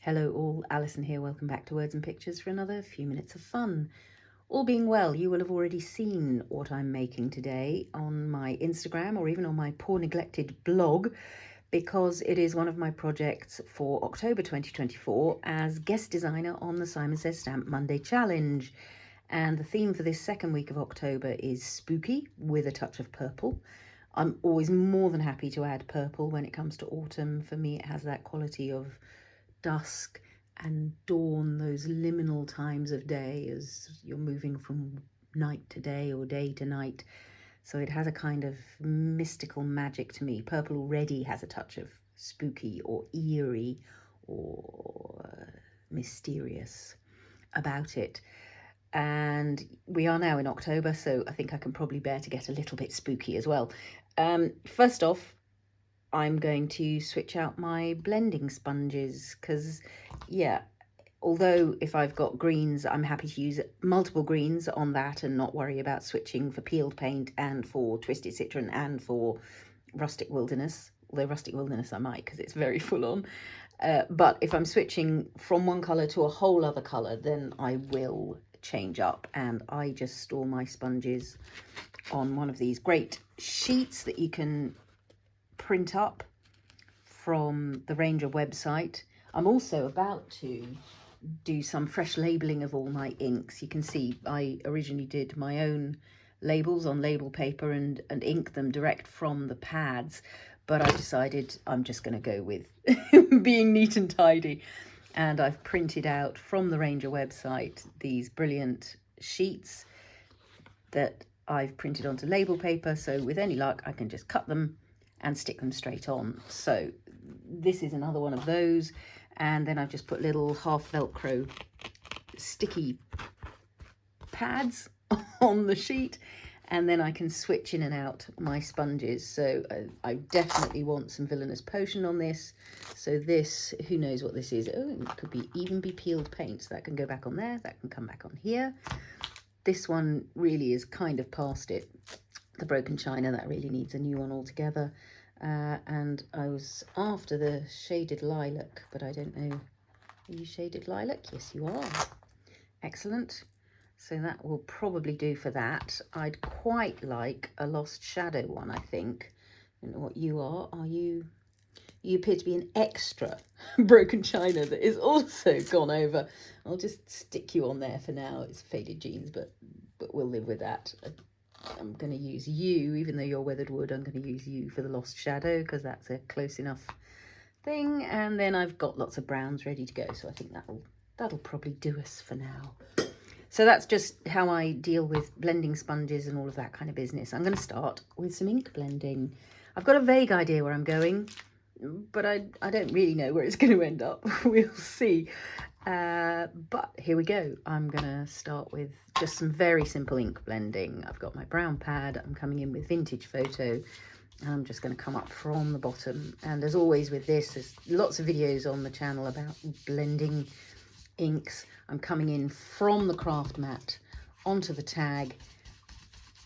Hello all, Alison here, welcome back to Words and Pictures for another few minutes of fun. All being well, you will have already seen what I'm making today on my Instagram or even on my poor neglected blog, because it is one of my projects for October 2024 as guest designer on the Simon Says Stamp Monday Challenge. And the theme for this second week of October is spooky with a touch of purple. I'm always more than happy to add purple when it comes to autumn. For me, it has that quality of dusk and dawn, those liminal times of day as you're moving from night to day or day to night. So it has a kind of mystical magic to me. Purple already has a touch of spooky or eerie or mysterious about it. And we are now in October, so I think I can probably bear to get a little bit spooky as well. First off, I'm going to switch out my blending sponges because, yeah, although if I've got greens, I'm happy to use multiple greens on that and not worry about switching for peeled paint and for twisted citron and for rustic wilderness. Although rustic wilderness I might because it's very full on. But if I'm switching from one colour to a whole other colour, then I will change up, and I just store my sponges on one of these great sheets that you can print up from the Ranger website. I'm also about to do some fresh labelling of all my inks. You can see I originally did my own labels on label paper and ink them direct from the pads, but I decided I'm just going to go with being neat and tidy, and I've printed out from the Ranger website these brilliant sheets that I've printed onto label paper, so with any luck I can just cut them and stick them straight on. So this is another one of those, and then I've just put little half Velcro sticky pads on the sheet, and then I can switch in and out my sponges. So I definitely want some Villainous Potion on this. So this, who knows what this is? Oh, it could be even be peeled paint, so that can go back on there, that can come back on here. This one really is kind of past it. The broken china, that really needs a new one altogether. And I was after the shaded lilac, but I don't know. Are you shaded lilac? Yes, you are. Excellent. So that will probably do for that. I'd quite like a lost shadow one, I think. I don't know what you are. Are you? You appear to be an extra broken china that is also gone over. I'll just stick you on there for now. It's faded jeans, but we'll live with that. I'm going to use you, even though you're weathered wood, I'm going to use you for the lost shadow because that's a close enough thing. And then I've got lots of browns ready to go, so I think that'll probably do us for now. So that's just how I deal with blending sponges and all of that kind of business. I'm going to start with some ink blending. I've got a vague idea where I'm going, but I don't really know where it's going to end up. We'll see. But here we go. I'm going to start with just some very simple ink blending. I've got my brown pad. I'm coming in with Vintage Photo. And I'm just going to come up from the bottom. And as always with this, there's lots of videos on the channel about blending inks. I'm coming in from the craft mat onto the tag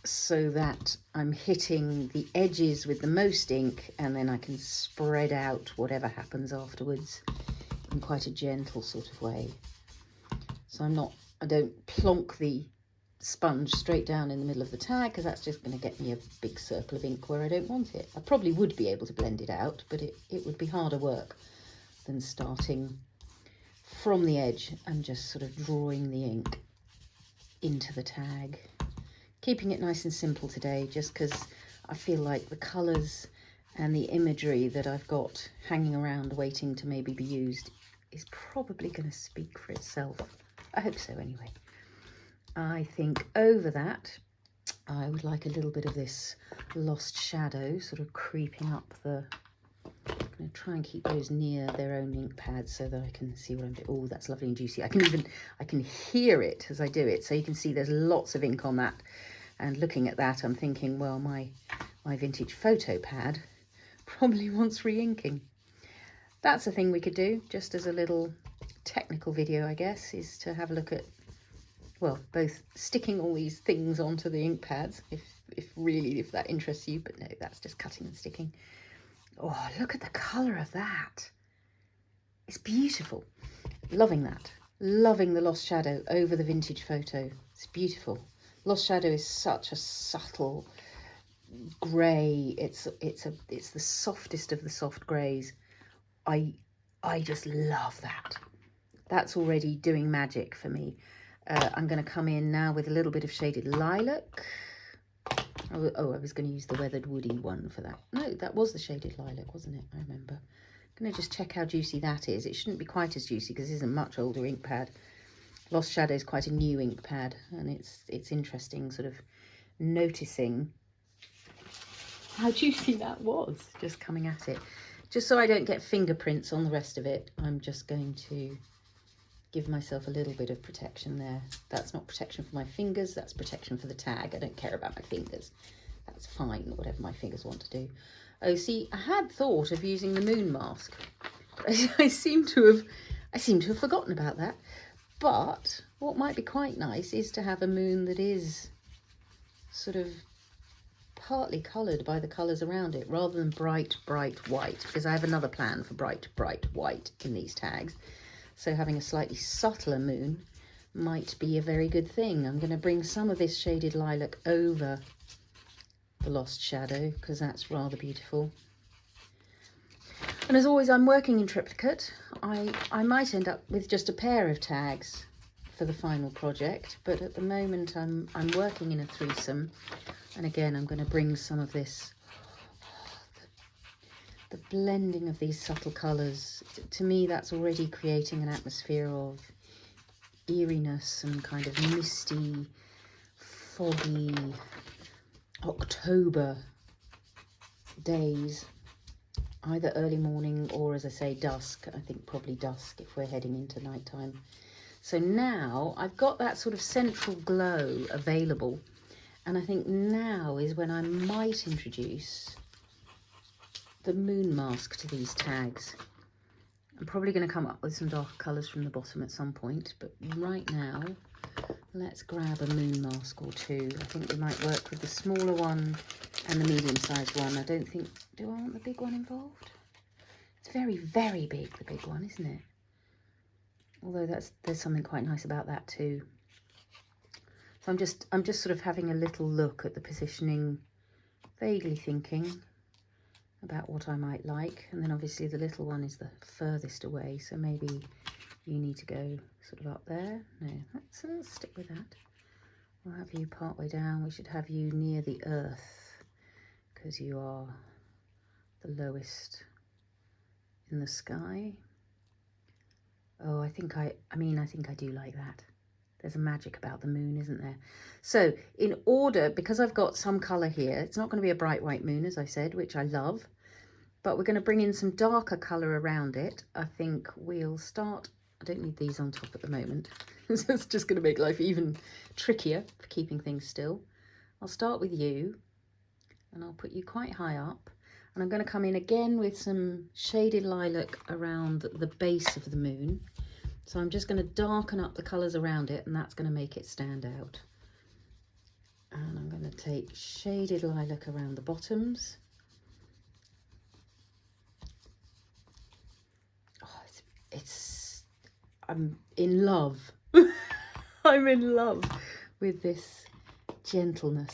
so that I'm hitting the edges with the most ink, and then I can spread out whatever happens afterwards in quite a gentle sort of way. So I don't plonk the sponge straight down in the middle of the tag because that's just going to get me a big circle of ink where I don't want it. I probably would be able to blend it out, but it would be harder work than starting from the edge and just sort of drawing the ink into the tag. Keeping it nice and simple today, just because I feel like the colours and the imagery that I've got hanging around waiting to maybe be used is probably going to speak for itself. I hope so anyway. I think over that I would like a little bit of this lost shadow sort of creeping up the... I'm going to try and keep those near their own ink pads so that I can see what I'm doing. Oh, that's lovely and juicy. I can hear it as I do it, so you can see there's lots of ink on that. And looking at that, I'm thinking, well, my Vintage Photo pad probably wants re-inking. That's a thing we could do, just as a little technical video, I guess, is to have a look at, well, both sticking all these things onto the ink pads, if that interests you, but no, that's just cutting and sticking. Oh, look at the colour of that. It's beautiful. Loving that. Loving the lost shadow over the vintage photo. It's beautiful. Lost shadow is such a subtle grey. It's the softest of the soft greys. I just love that. That's already doing magic for me. I'm going to come in now with a little bit of shaded lilac. Oh, I was going to use the weathered woody one for that. No, that was the shaded lilac, wasn't it? I remember. I'm going to just check how juicy that is. It shouldn't be quite as juicy because this is a much older ink pad. Lost Shadow is quite a new ink pad, and it's interesting sort of noticing how juicy that was just coming at it. Just so I don't get fingerprints on the rest of it, I'm just going to give myself a little bit of protection there. That's not protection for my fingers, that's protection for the tag. I don't care about my fingers. That's fine, whatever my fingers want to do. Oh, see, I had thought of using the moon mask. I seem to have forgotten about that. But what might be quite nice is to have a moon that is sort of partly coloured by the colours around it, rather than bright, bright white, because I have another plan for bright, bright white in these tags. So having a slightly subtler moon might be a very good thing. I'm going to bring some of this shaded lilac over the Lost Shadow because that's rather beautiful. And as always, I'm working in triplicate. I might end up with just a pair of tags for the final project, but at the moment I'm working in a threesome. And again, I'm going to bring some of this, the blending of these subtle colours. To me, that's already creating an atmosphere of eeriness and kind of misty, foggy October days, either early morning or, as I say, dusk. I think probably dusk if we're heading into nighttime. So now I've got that sort of central glow available, and I think now is when I might introduce the moon mask to these tags. I'm probably going to come up with some darker colours from the bottom at some point, but right now let's grab a moon mask or two. I think we might work with the smaller one and the medium-sized one. I don't think... Do I want the big one involved? It's very, very big, the big one, isn't it? Although there's something quite nice about that too. So I'm just sort of having a little look at the positioning, vaguely thinking about what I might like. And then obviously the little one is the furthest away, so maybe you need to go sort of up there. No, let's stick with that. We'll have you part way down. We should have you near the earth because you are the lowest in the sky. Oh, I think I do like that. There's a magic about the moon, isn't there? So in order, because I've got some colour here, it's not going to be a bright white moon, as I said, which I love, but we're going to bring in some darker colour around it. I think we'll start... I don't need these on top at the moment. It's just going to make life even trickier for keeping things still. I'll start with you, and I'll put you quite high up. And I'm going to come in again with some shaded lilac around the base of the moon. So I'm just going to darken up the colours around it, and that's going to make it stand out. And I'm going to take shaded lilac around the bottoms. Oh, I'm in love. I'm in love with this gentleness.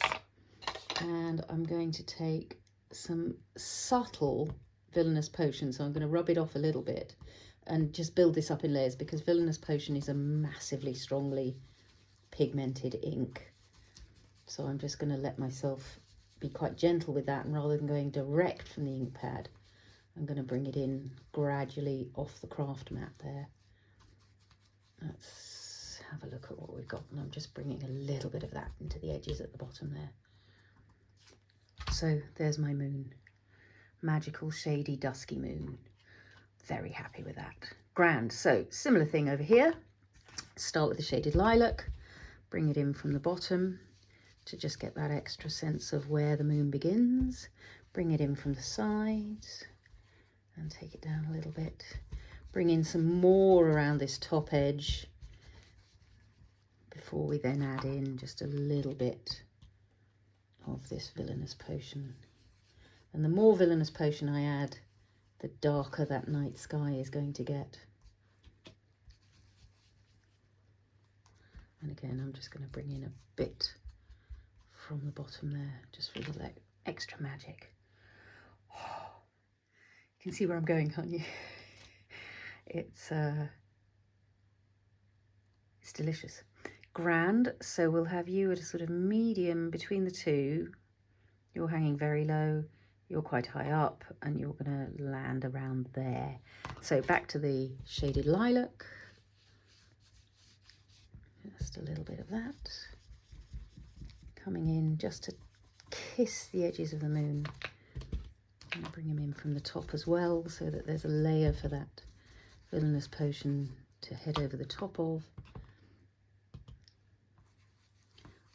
And I'm going to take some subtle Villainous Potion. So I'm going to rub it off a little bit and just build this up in layers, because Villainous Potion is a massively strongly pigmented ink. So I'm just going to let myself be quite gentle with that, and rather than going direct from the ink pad, I'm going to bring it in gradually off the craft mat there. Let's have a look at what we've got, and I'm just bringing a little bit of that into the edges at the bottom there. So there's my moon. Magical, shady, dusky moon. Very happy with that. Grand. So similar thing over here. Start with the shaded lilac, bring it in from the bottom to just get that extra sense of where the moon begins. Bring it in from the sides and take it down a little bit. Bring in some more around this top edge before we then add in just a little bit of this Villainous Potion. And the more Villainous Potion I add, the darker that night sky is going to get. And again, I'm just going to bring in a bit from the bottom there, just for a little extra magic. Oh, you can see where I'm going, can't you? It's delicious. Grand. So we'll have you at a sort of medium between the two. You're hanging very low, you're quite high up, and you're going to land around there. So back to the shaded lilac. Just a little bit of that. Coming in just to kiss the edges of the moon. I'm going to bring him in from the top as well, so that there's a layer for that Villainous potion to head over the top of.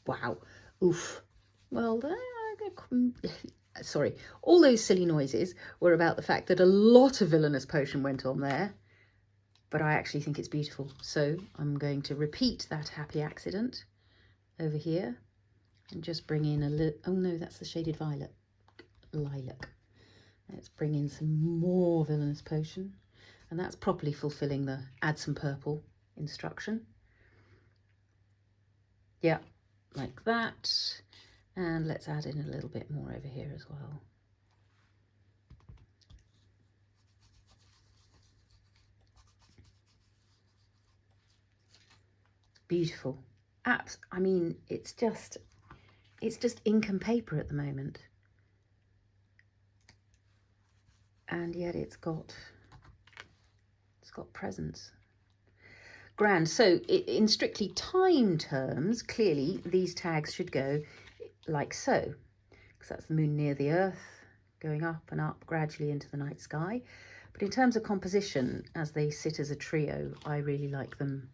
Wow. Oof. Well, sorry. All those silly noises were about the fact that a lot of Villainous potion went on there, but I actually think it's beautiful. So I'm going to repeat that happy accident over here and just bring in a little, oh no, that's the shaded lilac. Let's bring in some more Villainous potion, and that's properly fulfilling the add some purple instruction. Yeah, like that. And let's add in a little bit more over here as well. Beautiful. I mean, it's just ink and paper at the moment. And yet it's got presence. Grand. So in strictly time terms, clearly these tags should go like so, because that's the moon near the earth going up and up gradually into the night sky. But in terms of composition, as they sit as a trio, I really like them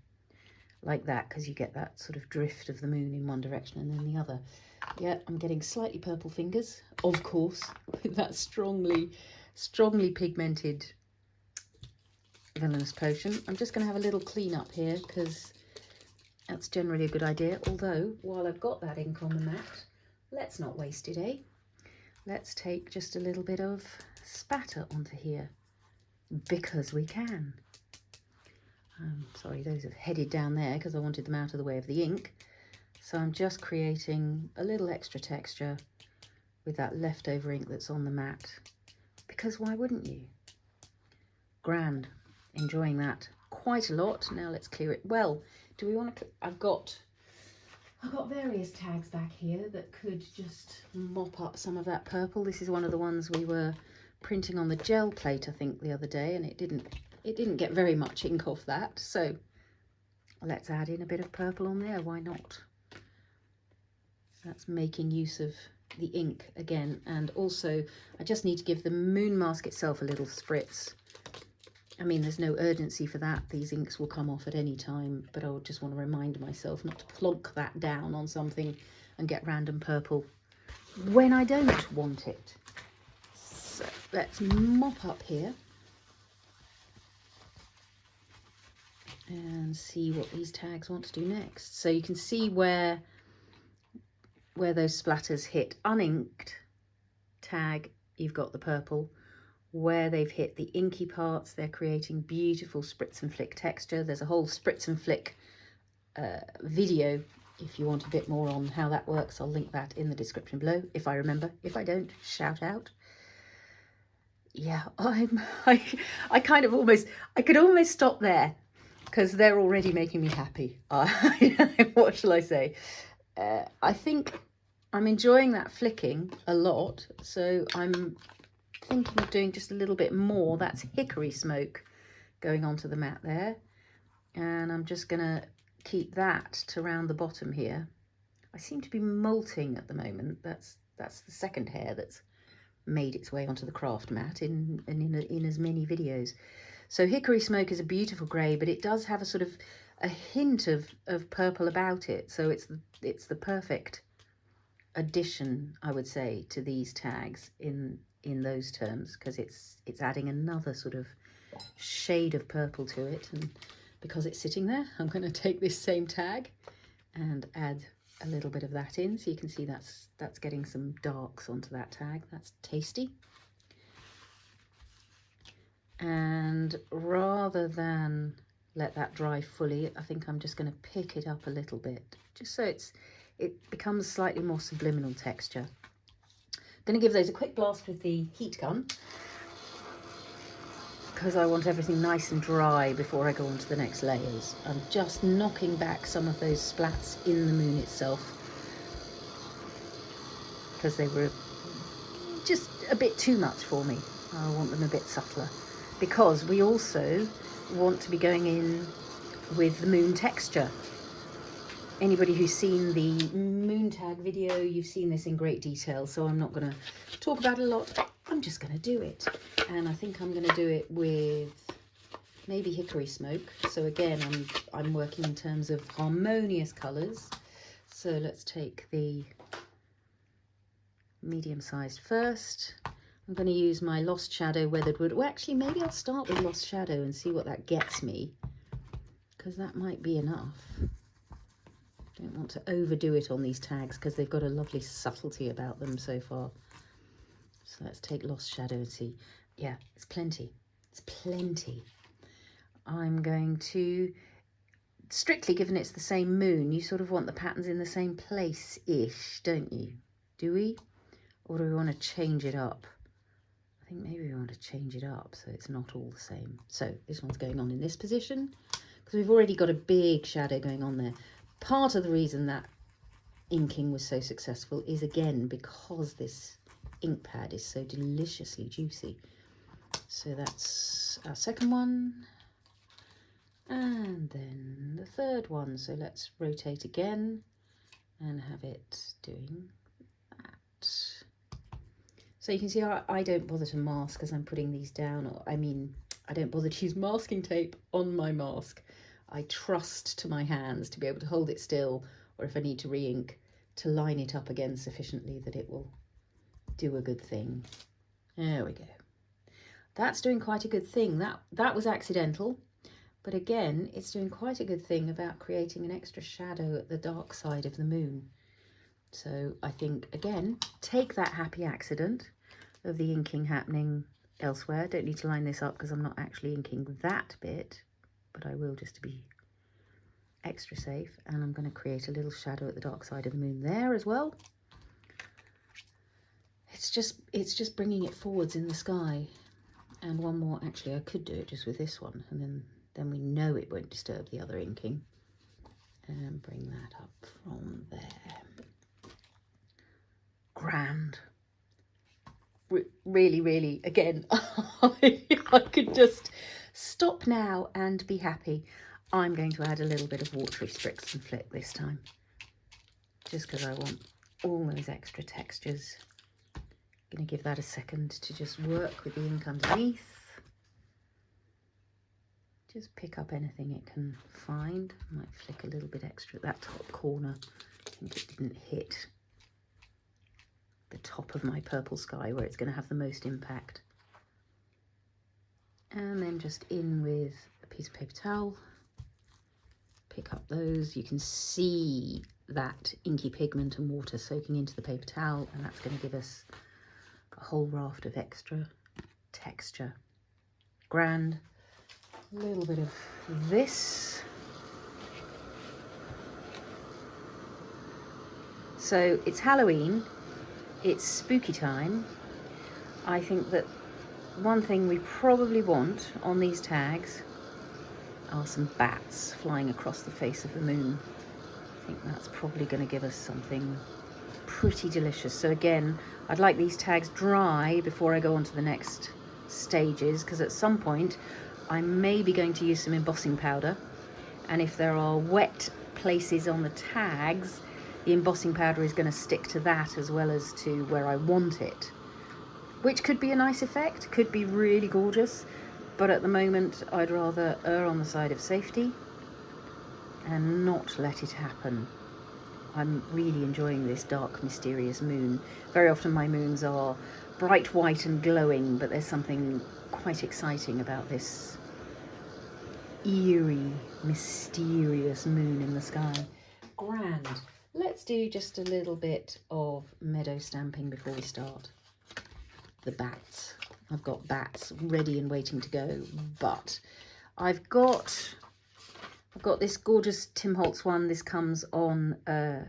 like that, because you get that sort of drift of the moon in one direction and then the other. Yeah, I'm getting slightly purple fingers, of course, with that strongly pigmented Villainous potion. I'm just going to have a little clean up here, because that's generally a good idea. Although, while I've got that ink on the mat, let's not waste it, eh? Let's take just a little bit of spatter onto here, because we can. Sorry, those have headed down there because I wanted them out of the way of the ink. So I'm just creating a little extra texture with that leftover ink that's on the mat, because why wouldn't you? Grand. Enjoying that quite a lot. Now let's clear it. Well, do we want to... I've got various tags back here that could just mop up some of that purple. This is one of the ones we were printing on the gel plate, I think, the other day, and it didn't get very much ink off that. So let's add in a bit of purple on there. Why not? That's making use of the ink again. And also, I just need to give the moon mask itself a little spritz. I mean, there's no urgency for that. These inks will come off at any time, but I just want to remind myself not to plonk that down on something and get random purple when I don't want it. So let's mop up here and see what these tags want to do next. So you can see where those splatters hit uninked tag, you've got the purple. Where they've hit the inky parts, they're creating beautiful spritz and flick texture. There's a whole spritz and flick video. If you want a bit more on how that works, I'll link that in the description below, if I remember. If I don't, shout out. Yeah, I kind of I could almost stop there, because they're already making me happy. What shall I say? I think I'm enjoying that flicking a lot, so I'm thinking of doing just a little bit more. That's hickory smoke going onto the mat there, and I'm just gonna keep that to round the bottom here. I seem to be molting at the moment. That's the second hair that's made its way onto the craft mat in as many videos. So hickory smoke is a beautiful grey, but it does have a sort of a hint of purple about it, so it's the perfect addition, I would say, to these tags in those terms, because it's adding another sort of shade of purple to it. And because it's sitting there, I'm going to take this same tag and add a little bit of that in, so you can see that's getting some darks onto that tag. That's tasty. And rather than let that dry fully, I think I'm just going to pick it up a little bit, just so it becomes slightly more subliminal texture. I'm going to give those a quick blast with the heat gun, because I want everything nice and dry before I go on to the next layers. I'm just knocking back some of those splats in the moon itself, because they were just a bit too much for me. I want them a bit subtler, because we also want to be going in with the moon texture. Anybody who's seen the moon tag video, you've seen this in great detail, so I'm not going to talk about it a lot. I'm just going to do it, and I think I'm going to do it with maybe hickory smoke. So again, I'm working in terms of harmonious colours. So let's take the medium-sized first. I'm going to use my Lost Shadow Weathered Wood. Well, actually, maybe I'll start with Lost Shadow and see what that gets me, because that might be enough. Don't want to overdo it on these tags because they've got a lovely subtlety about them so far. So let's take Lost Shadow and see. Yeah, it's plenty. It's plenty. I'm going to, strictly given it's the same moon, you sort of want the patterns in the same place-ish, don't you? Do we? Or do we want to change it up? I think maybe we want to change it up so it's not all the same. So this one's going on in this position because we've already got a big shadow going on there. Part of the reason that inking was so successful is, again, because this ink pad is so deliciously juicy. So that's our second one. And then the third one. So let's rotate again and have it doing that. So you can see I don't bother to mask as I'm putting these down. Or, I mean, I don't bother to use masking tape on my mask. I trust to my hands to be able to hold it still, or if I need to re-ink, to line it up again sufficiently that it will do a good thing. There we go. That's doing quite a good thing. That was accidental, but again, it's doing quite a good thing about creating an extra shadow at the dark side of the moon. So I think, again, take that happy accident of the inking happening elsewhere. Don't need to line this up because I'm not actually inking that bit, but I will just to be extra safe. And I'm going to create a little shadow at the dark side of the moon there as well. It's just bringing it forwards in the sky. And one more, actually, I could do it just with this one, and then we know it won't disturb the other inking. And bring that up from there. Grand. Really, really, again, I could just stop now and be happy. I'm going to add a little bit of watery Spricks and Flick this time, just because I want all those extra textures. Going to give that a second to just work with the ink underneath. Just pick up anything it can find. Might flick a little bit extra at that top corner. I think it didn't hit the top of my purple sky where it's going to have the most impact. And then just in with a piece of paper towel. Pick up those. You can see that inky pigment and water soaking into the paper towel, and that's going to give us a whole raft of extra texture. Grand. A little bit of this. So it's Halloween, it's spooky time. I think that one thing we probably want on these tags are some bats flying across the face of the moon. I think that's probably going to give us something pretty delicious. So again, I'd like these tags dry before I go on to the next stages, because at some point I may be going to use some embossing powder, and if there are wet places on the tags, the embossing powder is going to stick to that as well as to where I want it, which could be a nice effect, could be really gorgeous, but at the moment I'd rather err on the side of safety and not let it happen. I'm really enjoying this dark, mysterious moon. Very often my moons are bright white and glowing, but there's something quite exciting about this eerie, mysterious moon in the sky. Grand. Let's do just a little bit of meadow stamping before we start. The bats. I've got bats ready and waiting to go, but I've got I've got this gorgeous Tim Holtz one. This comes on a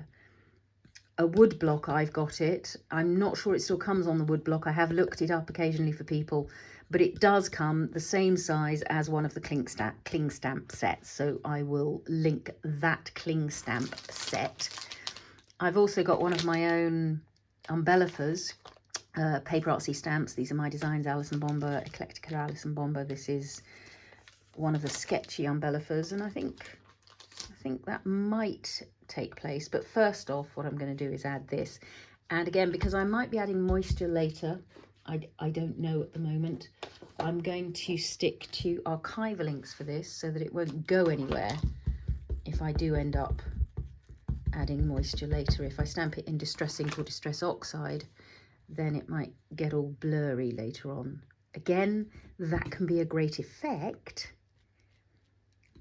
wood block. I've got it. I'm not sure it still comes on the wood block. I have looked it up occasionally for people, but it does come the same size as one of the cling stamp sets. So I will link that cling stamp set. I've also got one of my own Umbellifers, PaperArtsy stamps. These are my designs, Alison Bomber, Eclectica Alison Bomber. This is one of the sketchy Umbellifers, and I think that might take place. But first off, what I'm going to do is add this. And again, because I might be adding moisture later, I don't know at the moment, I'm going to stick to archival links for this so that it won't go anywhere if I do end up adding moisture later. If I stamp it in Distress Ink or Distress Oxide, then it might get all blurry later on. Again, that can be a great effect,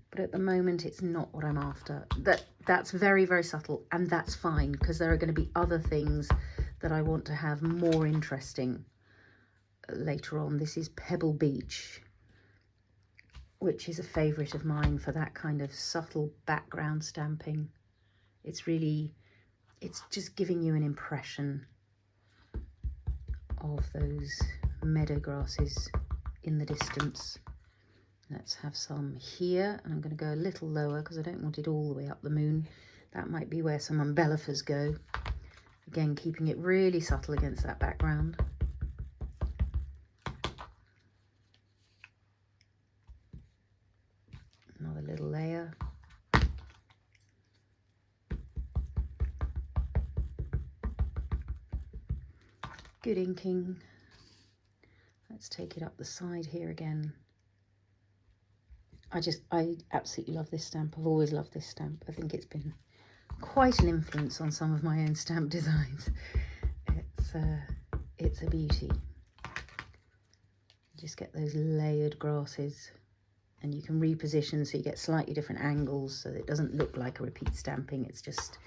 but at the moment it's not what I'm after. That's very, very subtle, and that's fine, because there are going to be other things that I want to have more interesting later on. This is Pebble Beach, which is a favourite of mine for that kind of subtle background stamping. It's just giving you an impression of those meadow grasses in the distance. Let's have some here, and I'm going to go a little lower because I don't want it all the way up the moon. That might be where some Umbellifers go. Again, keeping it really subtle against that background. Another little layer. Good inking. Let's take it up the side here again. I absolutely love this stamp. I've always loved this stamp. I think it's been quite an influence on some of my own stamp designs. It's a beauty. Just get those layered grasses, and you can reposition so you get slightly different angles so that it doesn't look like a repeat stamping. It's just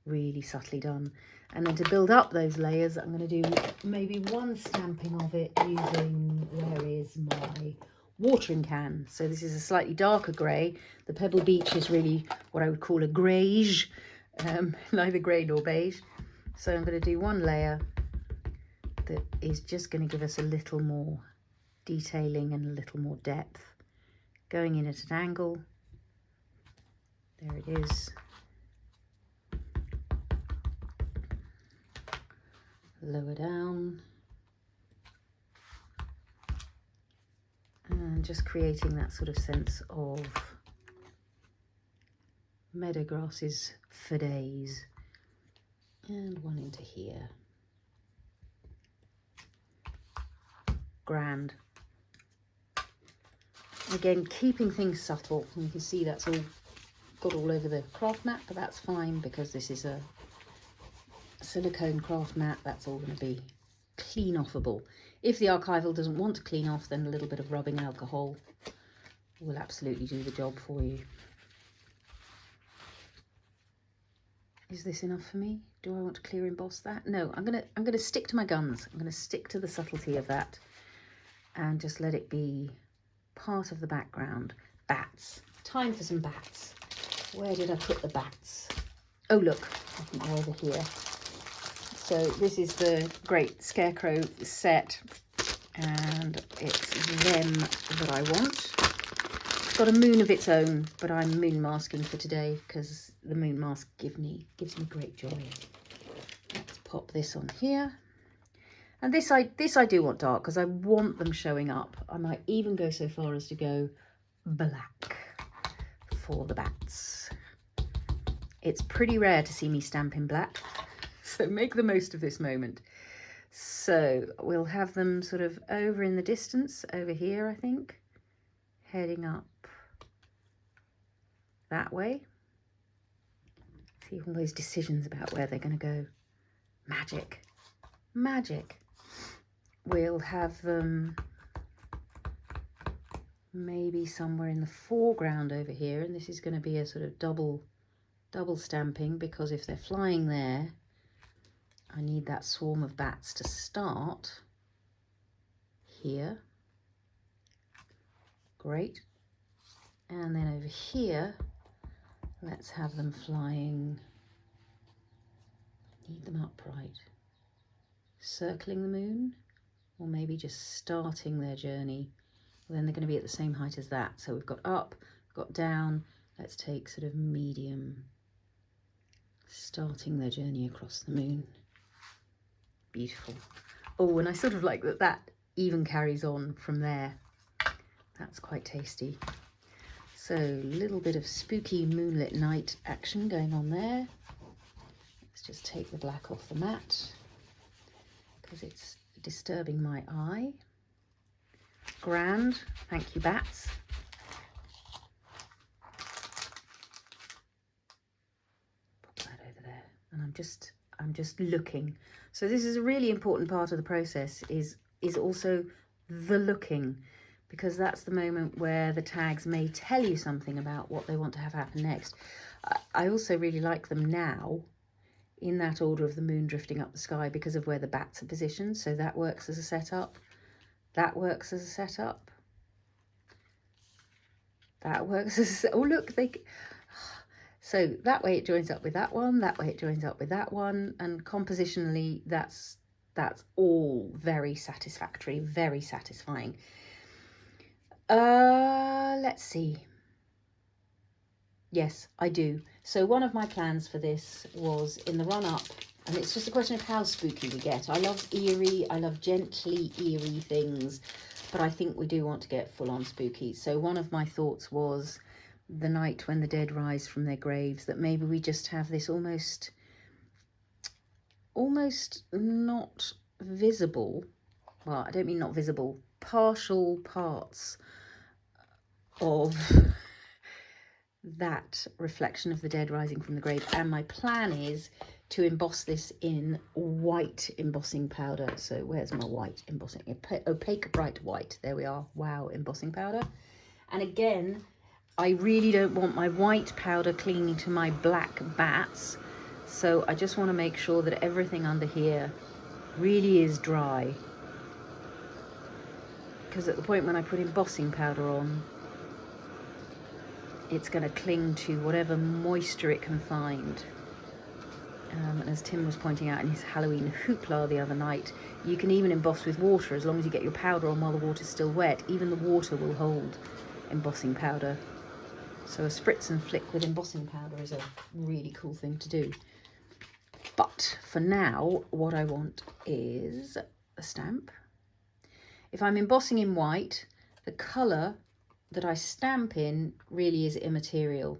really subtly done. And then to build up those layers, I'm going to do maybe one stamping of it using, where is my watering can? So this is a slightly darker grey. The Pebble Beach is really what I would call a greige, neither grey nor beige. So I'm going to do one layer that is just going to give us a little more detailing and a little more depth. Going in at an angle. There it is. Lower down, and just creating that sort of sense of meadow grasses for days. And one into here. Grand. Again, keeping things subtle. You can see that's all got all over the craft mat, but that's fine because this is a silicone craft mat. That's all going to be clean offable. If the archival doesn't want to clean off, then a little bit of rubbing alcohol will absolutely do the job for you. Is this enough for me? Do I want to clear emboss that? No, I'm gonna stick to my guns. I'm gonna stick to the subtlety of that and just let it be part of the background. Bats. Time for some bats. Where did I put the bats? Oh look, I think they're over here. So this is the great Scarecrow set, and it's them that I want. It's got a moon of its own, but I'm moon masking for today because the moon mask gives me great joy. Let's pop this on here. And this I do want dark because I want them showing up. I might even go so far as to go black for the bats. It's pretty rare to see me stamp in black, so make the most of this moment. So we'll have them sort of over in the distance, over here, I think, heading up that way. See all those decisions about where they're going to go. Magic. Magic. We'll have them maybe somewhere in the foreground over here, and this is going to be a sort of double stamping, because if they're flying there, I need that swarm of bats to start here. Great. And then over here, Let's have them flying. Need them upright. Circling the moon, or maybe just starting their journey. Well, then they're going to be at the same height as that. So we've got up, we've got down. Let's take sort of medium. Starting their journey across the moon. Beautiful. Oh, and I sort of like that that even carries on from there. That's quite tasty. So a little bit of spooky moonlit night action going on there. Let's just take the black off the mat because it's disturbing my eye. Grand. Thank you, bats. Pop that over there. And I'm just looking. So this is a really important part of the process is also the looking, because that's the moment where the tags may tell you something about what they want to have happen next. I also really like them now in that order of the moon drifting up the sky because of where the bats are positioned. So that works as a setup. That works as a setup. That works as a, oh look, so that way it joins up with that one, that way it joins up with that one, and compositionally that's all very satisfactory, very satisfying. Let's see. Yes, I do. So one of my plans for this was in the run up, and it's just a question of how spooky we get. I love eerie, I love gently eerie things, but I think we do want to get full on spooky. So one of my thoughts was the night when the dead rise from their graves, that maybe we just have this almost not visible, well, I don't mean not visible, partial parts of that reflection of the dead rising from the grave. And my plan is to emboss this in white embossing powder. So where's my white embossing? Opaque bright white. There we are. Wow, embossing powder. And again, I really don't want my white powder clinging to my black bats. So I just want to make sure that everything under here really is dry. Because at the point when I put embossing powder on, it's going to cling to whatever moisture it can find. And as Tim was pointing out in his Halloween hoopla the other night, you can even emboss with water as long as you get your powder on while the water's still wet. Even the water will hold embossing powder. So a spritz and flick with embossing powder is a really cool thing to do. But for now, what I want is a stamp. If I'm embossing in white, the colour that I stamp in really is immaterial.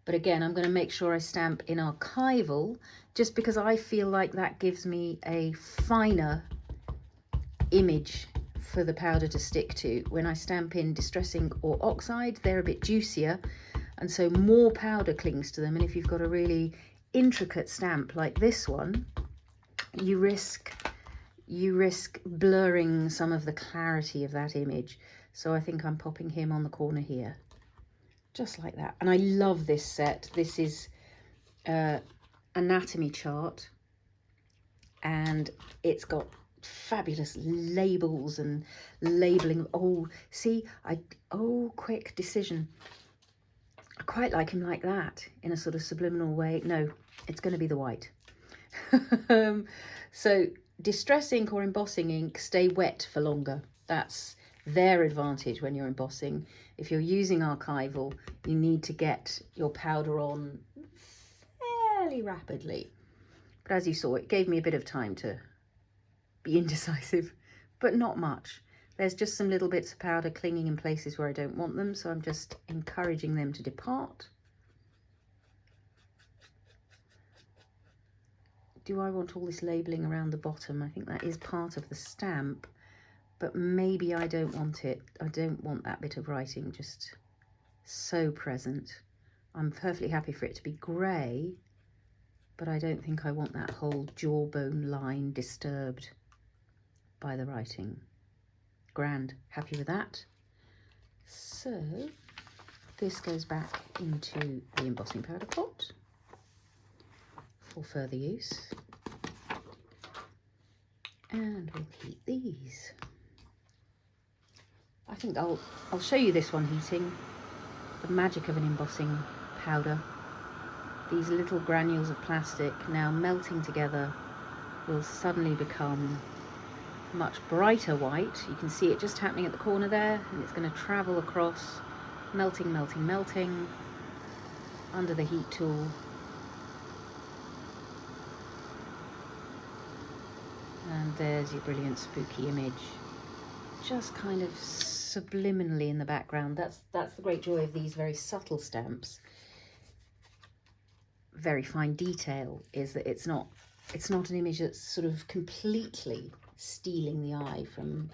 But again, I'm going to make sure I stamp in archival, just because I feel like that gives me a finer image for the powder to stick to. When I stamp in distressing or oxide, they're a bit juicier, and so more powder clings to them. And if you've got a really intricate stamp like this one, you risk blurring some of the clarity of that image. So I think I'm popping him on the corner here, just like that. And I love this set. This is anatomy chart, and it's got fabulous labels and labeling. Oh, see, quick decision. I quite like him like that, in a sort of subliminal way. No, it's going to be the white. So distress ink or embossing ink stay wet for longer. That's their advantage when you're embossing. If you're using archival, you need to get your powder on fairly rapidly. But as you saw, it gave me a bit of time to be indecisive, but not much. There's just some little bits of powder clinging in places where I don't want them, so I'm just encouraging them to depart. Do I want all this labelling around the bottom? I think that is part of the stamp, but maybe I don't want it. I don't want that bit of writing just so present. I'm perfectly happy for it to be grey, but I don't think I want that whole jawbone line disturbed by the writing. Grand, happy with that. So this goes back into the embossing powder pot for further use. And we'll heat these. I think I'll show you this one heating. The magic of an embossing powder. These little granules of plastic now melting together will suddenly become much brighter white. You can see it just happening at the corner there, and it's going to travel across, melting, melting, melting under the heat tool. And there's your brilliant spooky image, just kind of subliminally in the background. That's the great joy of these very subtle stamps. Very fine detail is that it's not an image that's sort of completely stealing the eye from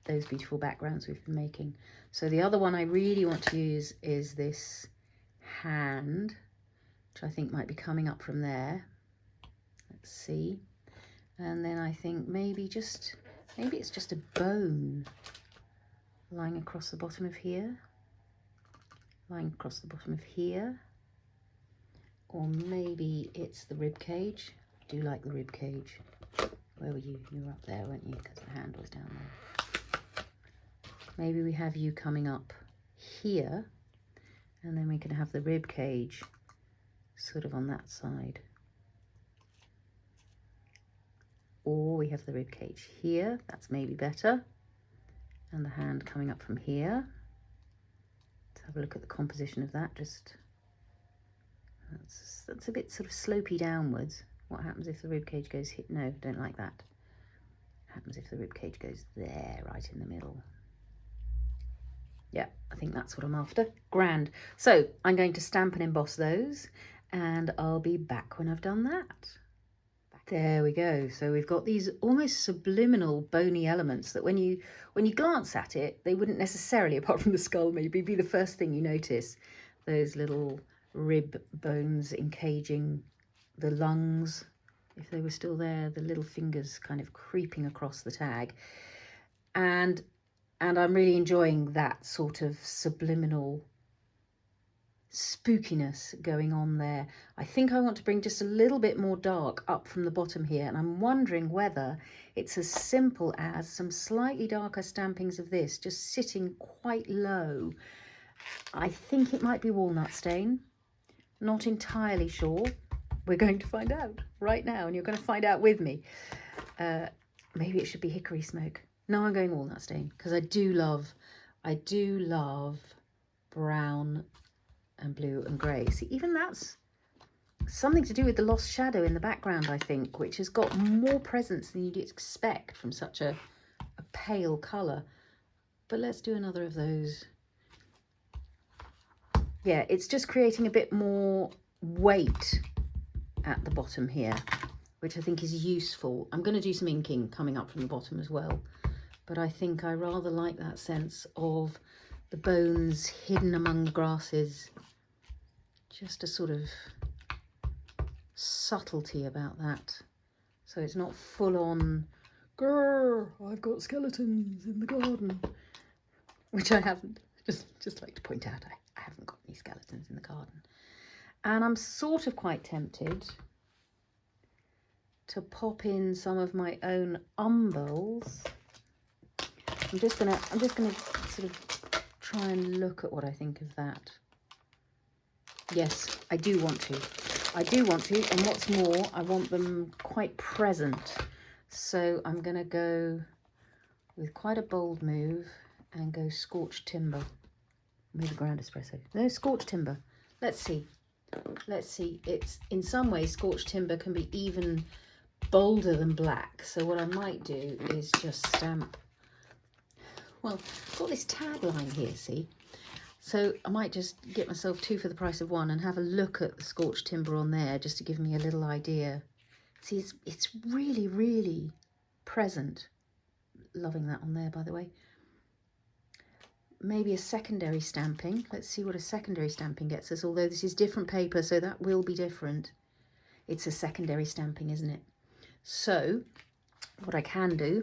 those beautiful backgrounds we've been making. So the other one I really want to use is this hand, which I think might be coming up from there. Let's see. And then I think maybe it's just a bone lying across the bottom of here, lying across the bottom of here, or maybe it's the rib cage. I do like the rib cage. Where were you? You were up there, weren't you? Because the hand was down there. Maybe we have you coming up here, and then we can have the rib cage sort of on that side. Or we have the rib cage here, that's maybe better. And the hand coming up from here. Let's have a look at the composition of that. That's a bit sort of slopey downwards. What happens if the rib cage goes here? No, don't like that. What happens if the rib cage goes there, right in the middle? Yeah, I think that's what I'm after. Grand. So I'm going to stamp and emboss those, and I'll be back when I've done that. There we go. So we've got these almost subliminal bony elements that when you glance at it, they wouldn't necessarily, apart from the skull maybe, be the first thing you notice. Those little rib bones encaging the lungs, if they were still there, the little fingers kind of creeping across the tag. And I'm really enjoying that sort of subliminal spookiness going on there. I think I want to bring just a little bit more dark up from the bottom here, and I'm wondering whether it's as simple as some slightly darker stampings of this just sitting quite low. I think it might be walnut stain, not entirely sure. We're going to find out right now, and you're going to find out with me. Maybe it should be hickory smoke. No, I'm going walnut stain because I do love brown and blue and grey. See, even that's something to do with the lost shadow in the background, I think, which has got more presence than you'd expect from such a pale colour. But let's do another of those. Yeah, it's just creating a bit more weight at the bottom here, which I think is useful. I'm going to do some inking coming up from the bottom as well, but I think I rather like that sense of the bones hidden among the grasses. Just a sort of subtlety about that. So it's not full on, grrr, I've got skeletons in the garden, which I haven't. Just like to point out, I haven't got any skeletons in the garden. And I'm sort of quite tempted to pop in some of my own umbels. I'm just gonna sort of try and look at what I think of that. Yes, I do want to, and what's more, I want them quite present. So I'm going to go with quite a bold move and go scorched timber. Maybe ground espresso. No, scorched timber. Let's see. It's in some ways scorched timber can be even bolder than black. So what I might do is just stamp. Well, I've got this tagline here, see? So I might just get myself 2 for the price of 1 and have a look at the scorched timber on there just to give me a little idea. See, it's really, really present. Loving that on there, by the way. Maybe a secondary stamping. Let's see what a secondary stamping gets us, although this is different paper, so that will be different. It's a secondary stamping, isn't it? So what I can do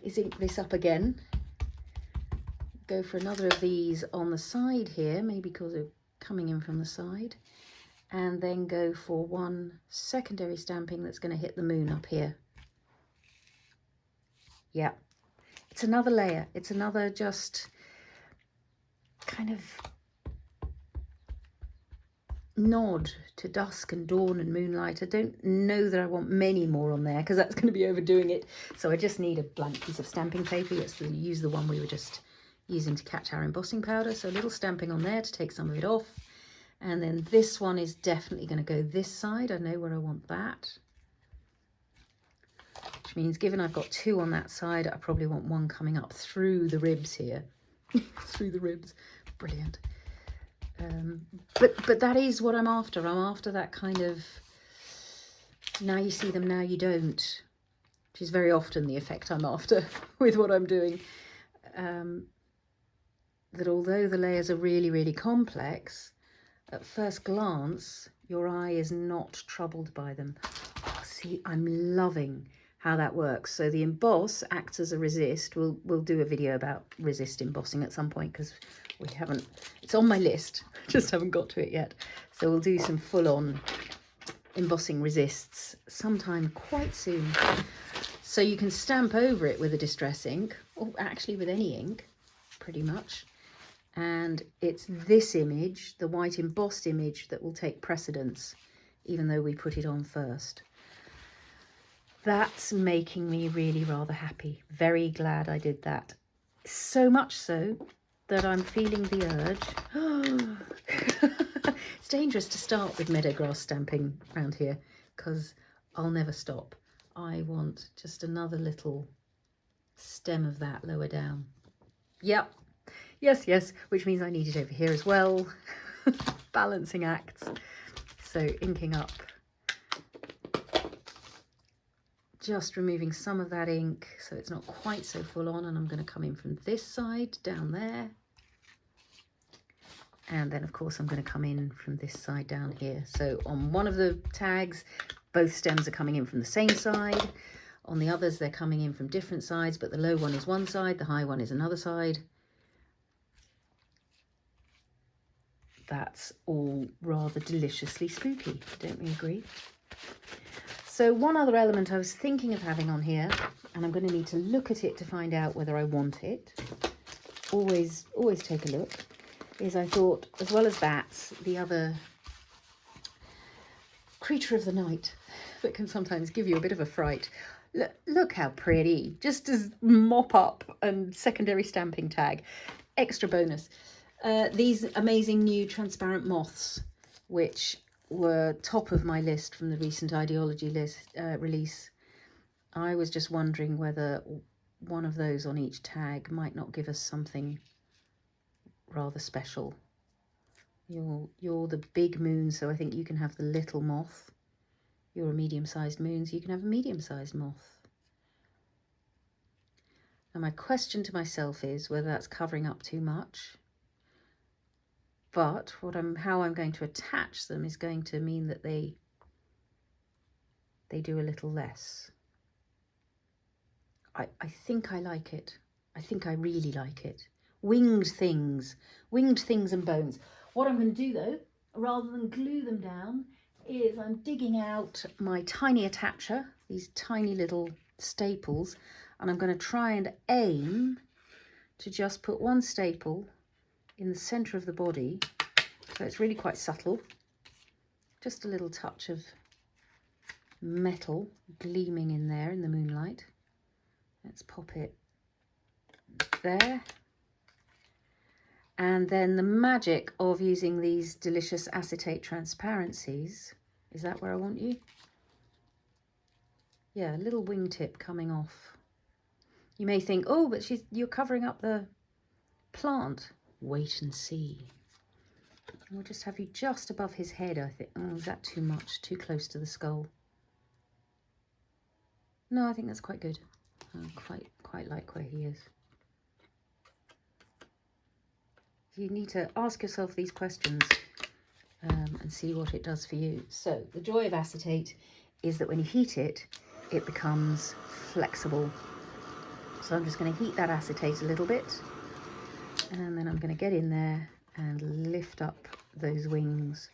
is ink this up again. Go for another of these on the side here, maybe because they're coming in from the side, and then go for one secondary stamping that's going to hit the moon up here. Yeah, it's another layer. It's another just kind of nod to dusk and dawn and moonlight. I don't know that I want many more on there because that's going to be overdoing it. So I just need a blank piece of stamping paper. Use the one we were just using to catch our embossing powder. So a little stamping on there to take some of it off. And then this one is definitely going to go this side. I know where I want that. Which means given I've got two on that side, I probably want one coming up through the ribs here. Through the ribs. Brilliant. But that is what I'm after. I'm after that kind of now you see them, now you don't, which is very often the effect I'm after with what I'm doing. That although the layers are really, really complex, at first glance, your eye is not troubled by them. Oh, see, I'm loving how that works. So the emboss acts as a resist. We'll do a video about resist embossing at some point because we haven't, it's on my list, just haven't got to it yet. So we'll do some full-on embossing resists sometime quite soon. So you can stamp over it with a distress ink, or actually with any ink, pretty much. And it's this image, the white embossed image, that will take precedence, even though we put it on first. That's making me really rather happy. Very glad I did that. So much so that I'm feeling the urge. It's dangerous to start with meadowgrass stamping around here because I'll never stop. I want just another little stem of that lower down. Yep. Yes, which means I need it over here as well. Balancing acts. So inking up. Just removing some of that ink so it's not quite so full on, and I'm going to come in from this side down there, and then of course I'm going to come in from this side down here. So on one of the tags both stems are coming in from the same side, on the others they're coming in from different sides, but the low one is one side, the high one is another side. That's all rather deliciously spooky, don't we agree? So one other element I was thinking of having on here, and I'm going to need to look at it to find out whether I want it. Always take a look. Is I thought, as well as bats, the other creature of the night that can sometimes give you a bit of a fright. Look how pretty, just as mop up and secondary stamping tag. Extra bonus. These amazing new transparent moths, which were top of my list from the recent Idea-ology release. I was just wondering whether one of those on each tag might not give us something rather special. You're the big moon, so I think you can have the little moth. You're a medium-sized moon, so you can have a medium-sized moth. And my question to myself is whether that's covering up too much. But how I'm going to attach them is going to mean that they do a little less. I think I like it. I think I really like it. Winged things and bones. What I'm going to do though, rather than glue them down, is I'm digging out my tiny attacher, these tiny little staples, and I'm going to try and aim to just put one staple in the center of the body, so it's really quite subtle. Just a little touch of metal gleaming in there in the moonlight. Let's pop it there. And then the magic of using these delicious acetate transparencies, is that where I want you? Yeah, a little wingtip coming off. You may think, oh, but you're covering up the plant. Wait and see. We'll just have you just above his head, I think. Oh, is that too much? Too close to the skull? No, I think that's quite good. I quite like where he is. You need to ask yourself these questions and see what it does for you. So the joy of acetate is that when you heat it, it becomes flexible. So I'm just going to heat that acetate a little bit, and then I'm going to get in there and lift up those wings.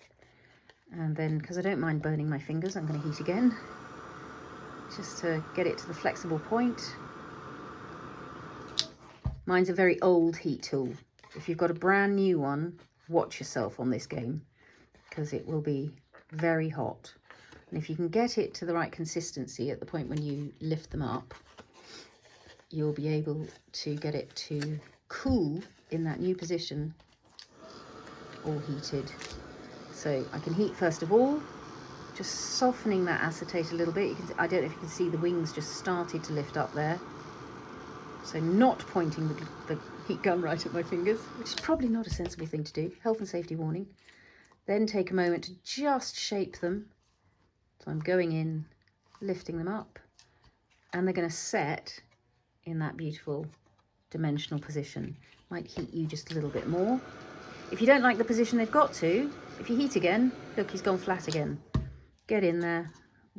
And then, because I don't mind burning my fingers, I'm going to heat again, just to get it to the flexible point. Mine's a very old heat tool. If you've got a brand new one, watch yourself on this game, because it will be very hot. And if you can get it to the right consistency at the point when you lift them up, you'll be able to get it to cool in that new position, all heated. So I can heat first of all, just softening that acetate a little bit. You can, I don't know if you can see the wings just started to lift up there. So not pointing the heat gun right at my fingers, which is probably not a sensible thing to do. Health and safety warning. Then take a moment to just shape them. So I'm going in, lifting them up, and they're going to set in that beautiful dimensional position. Might heat you just a little bit more. If you don't like the position they've got to, if you heat again, look, he's gone flat again. Get in there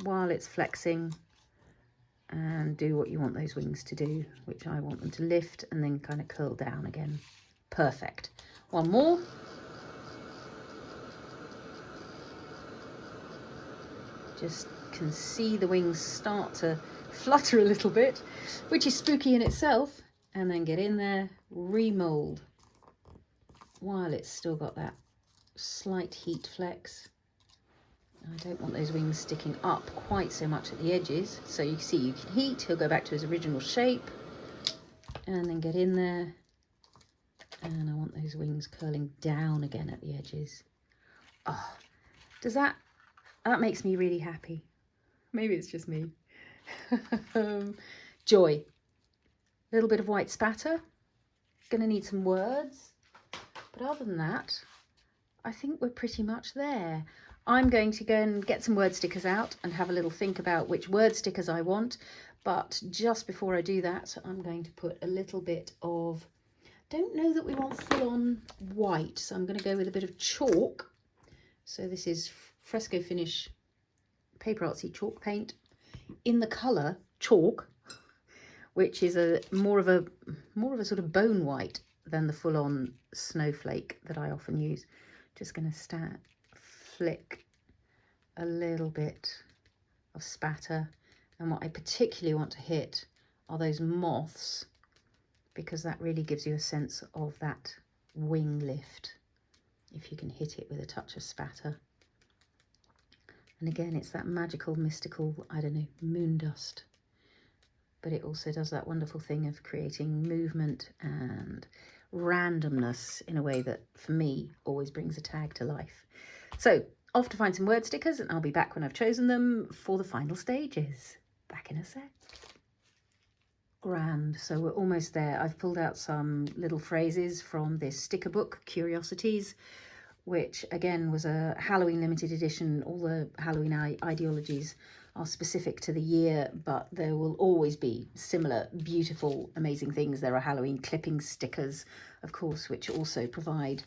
while it's flexing and do what you want those wings to do, which I want them to lift and then kind of curl down again. Perfect. One more. Just can see the wings start to flutter a little bit, which is spooky in itself. And then get in there, remold while it's still got that slight heat flex. I don't want those wings sticking up quite so much at the edges. So you see you can heat, he'll go back to his original shape, and then get in there. And I want those wings curling down again at the edges. Oh, that makes me really happy. Maybe it's just me. Joy. A little bit of white spatter. Gonna need some words. But other than that, I think we're pretty much there. I'm going to go and get some word stickers out and have a little think about which word stickers I want. But just before I do that, I'm going to put a little bit of, don't know that we want full on white, so I'm going to go with a bit of chalk. So this is Fresco Finish PaperArtsy chalk paint in the colour chalk, which is more of a sort of bone white than the full on snowflake that I often use. Just going to flick a little bit of spatter, and what I particularly want to hit are those moths, because that really gives you a sense of that wing lift if you can hit it with a touch of spatter. And again, it's that magical, mystical, I don't know, moon dust, but it also does that wonderful thing of creating movement and randomness in a way that, for me, always brings a tag to life. So off to find some word stickers, and I'll be back when I've chosen them for the final stages. Back in a sec. Grand, so we're almost there. I've pulled out some little phrases from this sticker book, Curiosities, which again was a Halloween limited edition. All the Halloween ideologies are specific to the year, but there will always be similar, beautiful, amazing things. There are Halloween clipping stickers, of course, which also provide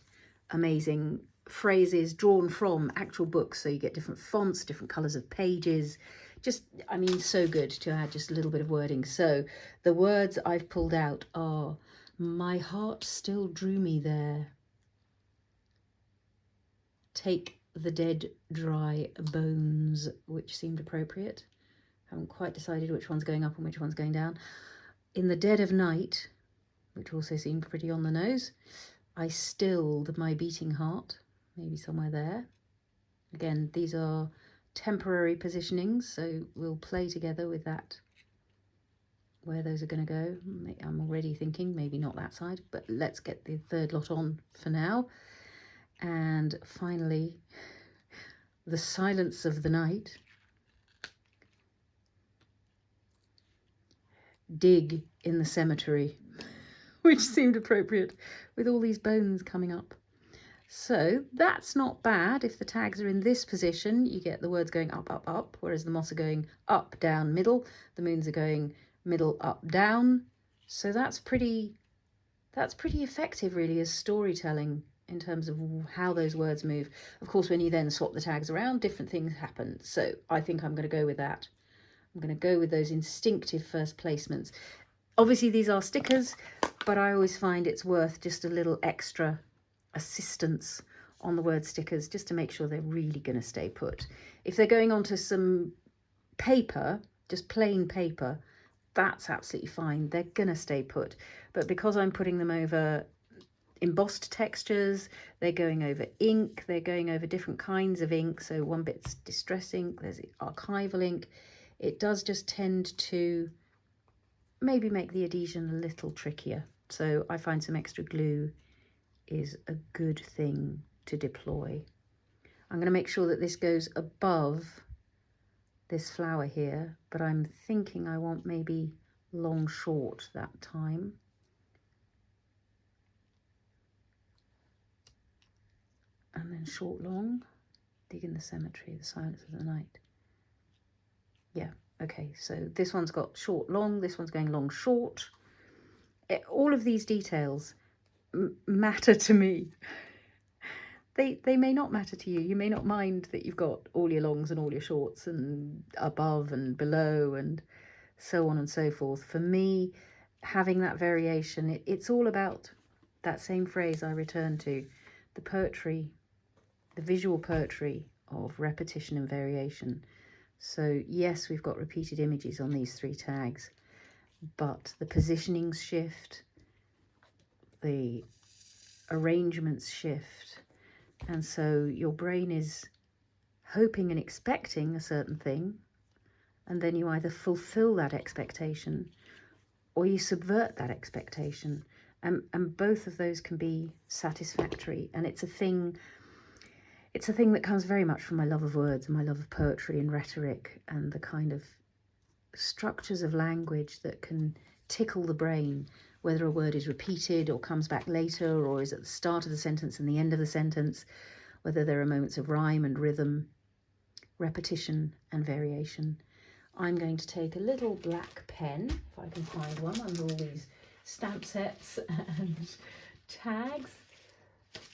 amazing phrases drawn from actual books. So you get different fonts, different colours of pages. Just, I mean, so good to add just a little bit of wording. So the words I've pulled out are, my heart still drew me there. Take the dead dry bones, which seemed appropriate. Haven't quite decided which one's going up and which one's going down. In the dead of night, which also seemed pretty on the nose. I stilled my beating heart, maybe somewhere there. Again, these are temporary positionings, so we'll play together with that, where those are going to go. I'm already thinking maybe not that side, but let's get the third lot on for now. And finally, the silence of the night. Dig in the cemetery, which seemed appropriate with all these bones coming up. So that's not bad. If the tags are in this position, you get the words going up, up, up, whereas the moths are going up, down, middle. The moons are going middle, up, down. So that's pretty effective, really, as storytelling in terms of how those words move. Of course, when you then swap the tags around, different things happen. So I think I'm going to go with that. I'm going to go with those instinctive first placements. Obviously, these are stickers, but I always find it's worth just a little extra assistance on the word stickers just to make sure they're really going to stay put. If they're going onto some paper, just plain paper, that's absolutely fine. They're going to stay put. But because I'm putting them over embossed textures, they're going over ink, they're going over different kinds of ink. So one bit's distress ink, there's archival ink. It does just tend to maybe make the adhesion a little trickier. So I find some extra glue is a good thing to deploy. I'm going to make sure that this goes above this flower here, but I'm thinking I want maybe long short that time. And then short long, dig in the cemetery, the silence of the night. Yeah, okay, so this one's got short long, this one's going long short. All of these details matter to me. They may not matter to you. You may not mind that you've got all your longs and all your shorts and above and below and so on and so forth. For me, having that variation, it's all about that same phrase I return to, the poetry, the visual poetry of repetition and variation. So yes, we've got repeated images on these 3 tags, but the positionings shift, the arrangements shift, and so your brain is hoping and expecting a certain thing, and then you either fulfill that expectation or you subvert that expectation, and both of those can be satisfactory. And it's a thing that comes very much from my love of words and my love of poetry and rhetoric and the kind of structures of language that can tickle the brain, whether a word is repeated or comes back later or is at the start of the sentence and the end of the sentence, whether there are moments of rhyme and rhythm, repetition and variation. I'm going to take a little black pen, if I can find one under all these stamp sets and tags.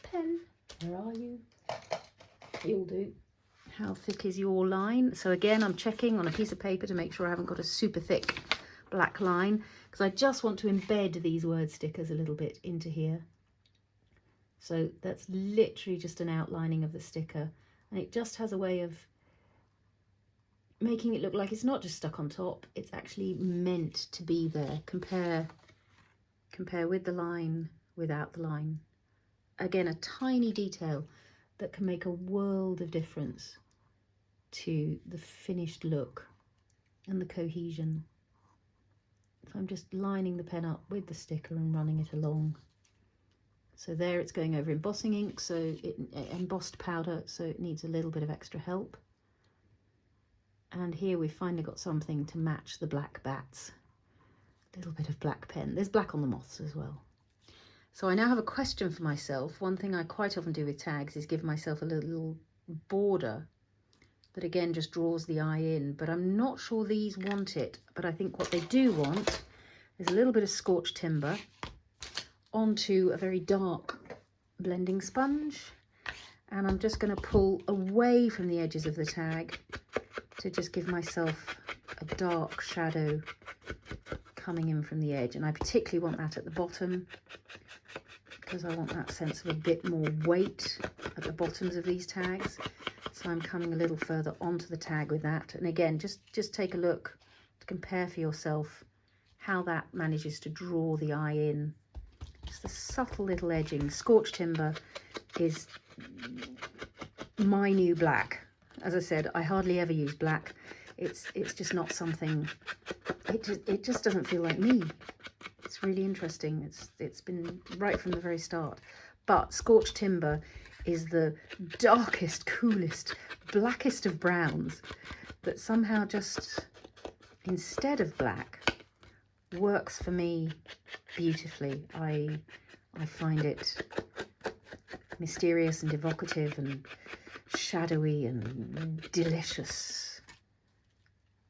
Pen, where are you? You'll do. How thick is your line? So again, I'm checking on a piece of paper to make sure I haven't got a super thick black line, because I just want to embed these word stickers a little bit into here. So that's literally just an outlining of the sticker, and it just has a way of making it look like it's not just stuck on top, it's actually meant to be there. Compare with the line, without the line. Again, a tiny detail that can make a world of difference to the finished look and the cohesion. So I'm just lining the pen up with the sticker and running it along. So there it's going over embossing ink, so embossed powder, so it needs a little bit of extra help. And here we've finally got something to match the black bats. A little bit of black pen. There's black on the moths as well. So I now have a question for myself. One thing I quite often do with tags is give myself a little border that again just draws the eye in, but I'm not sure these want it. But I think what they do want is a little bit of scorched timber onto a very dark blending sponge. And I'm just going to pull away from the edges of the tag to just give myself a dark shadow coming in from the edge. And I particularly want that at the bottom, because I want that sense of a bit more weight at the bottoms of these tags. So I'm coming a little further onto the tag with that. And again, just take a look to compare for yourself how that manages to draw the eye in. Just a subtle little edging. Scorched timber is my new black. As I said, I hardly ever use black. It's just not something, it just doesn't feel like me. It's really interesting. It's been right from the very start. But scorched timber is the darkest, coolest, blackest of browns that somehow just, instead of black, works for me beautifully. I find it mysterious and evocative and shadowy and delicious,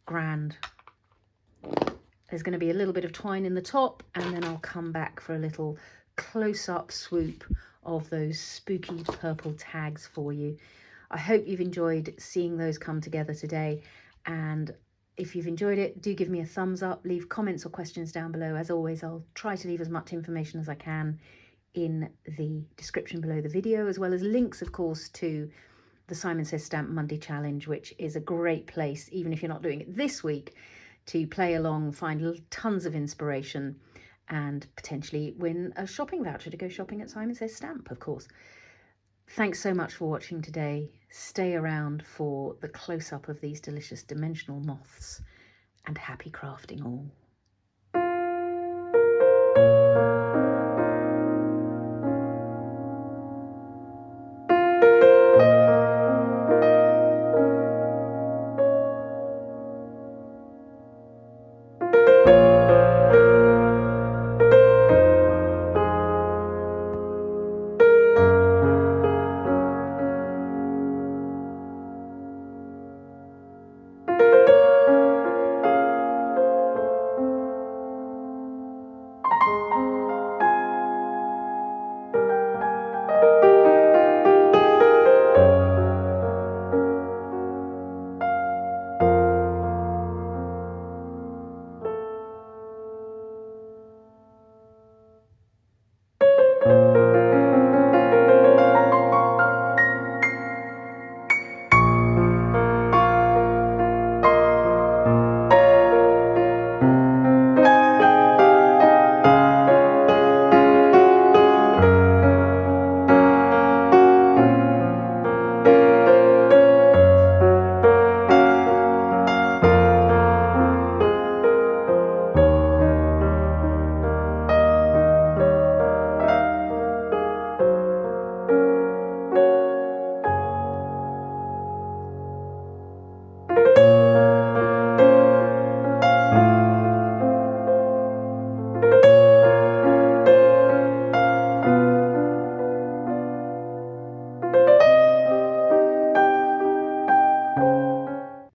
grand. There's going to be a little bit of twine in the top, and then I'll come back for a little close-up swoop of those spooky purple tags for you. I hope you've enjoyed seeing those come together today, and if you've enjoyed it, do give me a thumbs up, leave comments or questions down below. As always, I'll try to leave as much information as I can in the description below the video, as well as links, of course, to the Simon Says Stamp Monday Challenge, which is a great place, even if you're not doing it this week, to play along, find tons of inspiration, and potentially win a shopping voucher to go shopping at Simon Says Stamp, of course. Thanks so much for watching today. Stay around for the close-up of these delicious dimensional moths, and happy crafting all.